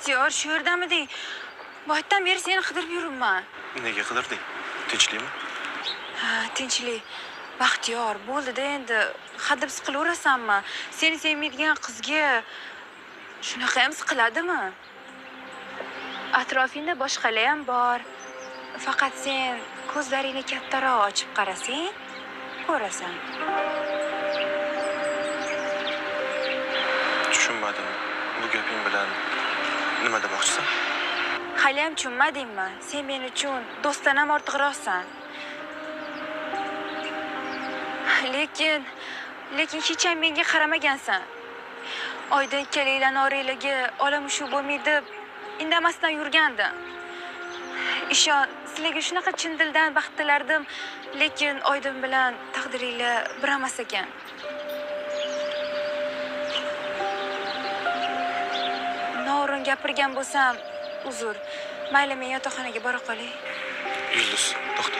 Baxtiyor, shu yerdamiding? Boydan beri seni qidirib yuribman. Nega qidirding? Tinchlikmi? Ha, tinchlik. Baxtiyor, bo'ldi-da endi. Hadeb siqilaverasanmi? Seni sevmaydigan qizga shunaqa ham siqiladimi? Atrofingda boshqalar ham bor. Faqat sen ko'zlaringni kattaroq ochib qarasang, ko'rasan. Tushunmadim. Bu gaping bilan nima demoqchisan? Hali ham tushunmadingmi? Sen men uchun do'stdan ham ortiqroqsan. Lekin hech ham menga qaramagansan. Oyda ikkalanglarni oranglarga olamushu bo'lmaydi deb indamasdan yurgandim. Ishon, sizlarga shunaqa chin dildan baxt tilardim, lekin Oydin bilan taqdiringlar bir emas ekan. Noo'rin gapirgan bo'lsam, uzr. Mayli, men yotoqxonaga bora qolay. Yulduz, to'xta.